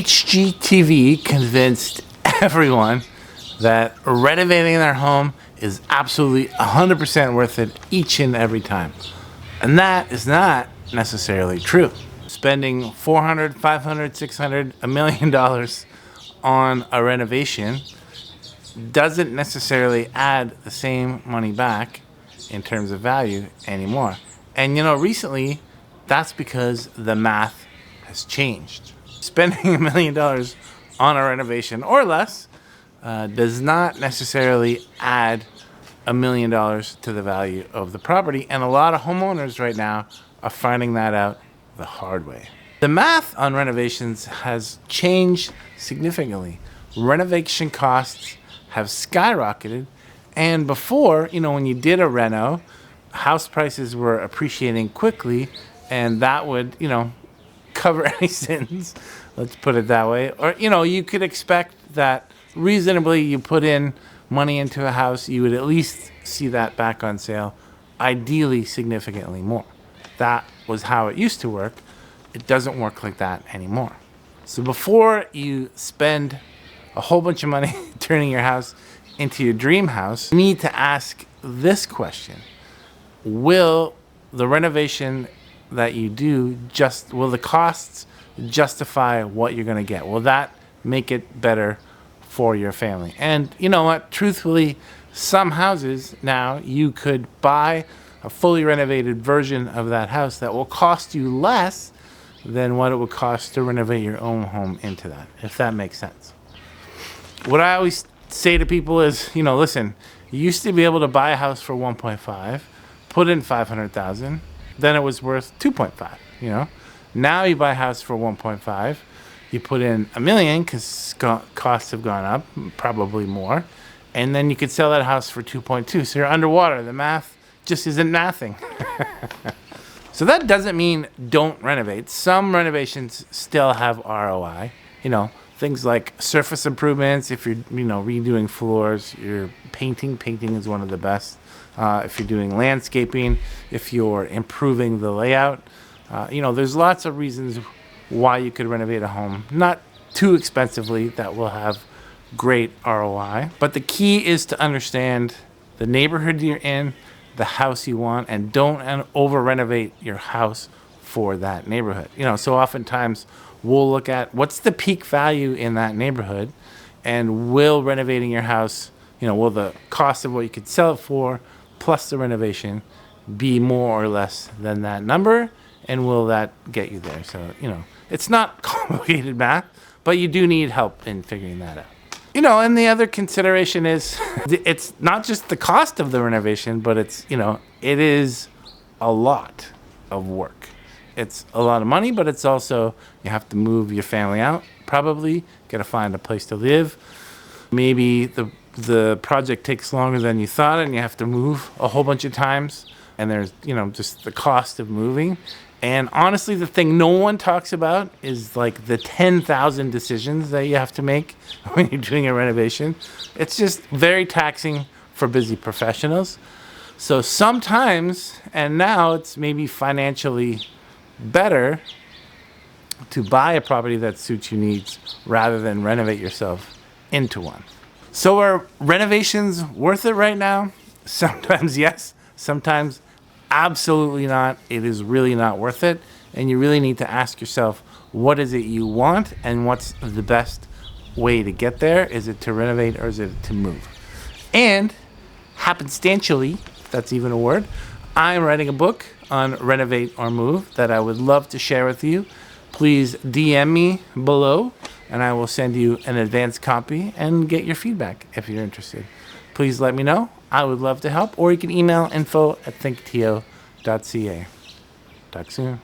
HGTV convinced everyone that renovating their home is absolutely 100% worth it each and every time. And that is not necessarily true. Spending $400, $500, $600, $1 million on a renovation doesn't necessarily add the same money back in terms of value anymore. And recently that's because the math has changed. Spending $1 million on a renovation or less does not necessarily add $1 million to the value of the property. And a lot of homeowners right now are finding that out the hard way. The math on renovations has changed significantly. Renovation costs have skyrocketed. And before, when you did a reno, house prices were appreciating quickly, and that would, cover any sins, let's put it that way. Or, you could expect that reasonably you put in money into a house, you would at least see that back on sale, ideally significantly more. That was how it used to work. It doesn't work like that anymore. So before you spend a whole bunch of money turning your house into your dream house, you need to ask this question. Will the renovation that you do, will the costs justify what you're going to get? Will that make it better for your family? And you know what? Truthfully, some houses now you could buy a fully renovated version of that house that will cost you less than what it would cost to renovate your own home into that, if that makes sense. What I always say to people is, listen, you used to be able to buy a house for 1.5, put in 500,000, then it was worth 2.5, Now you buy a house for 1.5, you put in $1 million because costs have gone up, probably more, and then you could sell that house for 2.2. So you're underwater. The math just isn't mathing. So that doesn't mean don't renovate. Some renovations still have ROI. Things like surface improvements. If you're, redoing floors, you're painting. Painting is one of the best. If you're doing landscaping, if you're improving the layout, there's lots of reasons why you could renovate a home. Not too expensively that will have great ROI. But the key is to understand the neighborhood you're in, the house you want, and don't over renovate your house for that neighborhood. So oftentimes we'll look at what's the peak value in that neighborhood, and will renovating your house, will the cost of what you could sell it for plus the renovation be more or less than that number, and will that get you there? So, it's not complicated math, but you do need help in figuring that out. And the other consideration is it's not just the cost of the renovation, but it's, it is a lot of work. It's a lot of money, but it's also, you have to move your family out, probably, got to find a place to live. Maybe the project takes longer than you thought, and you have to move a whole bunch of times, and there's, just the cost of moving. And honestly, the thing no one talks about is like the 10,000 decisions that you have to make when you're doing a renovation. It's just very taxing for busy professionals. So sometimes, and now it's maybe financially better to buy a property that suits your needs rather than renovate yourself into one. So are renovations worth it right now? Sometimes yes, sometimes absolutely not. It is really not worth it. And you really need to ask yourself, what is it you want and what's the best way to get there? Is it to renovate or is it to move? And happenstantially, if that's even a word, I'm writing a book on renovate or move that I would love to share with you. Please DM me below and I will send you an advanced copy and get your feedback if you're interested. Please let me know. I would love to help, or you can email info@thinktio.ca. Talk soon.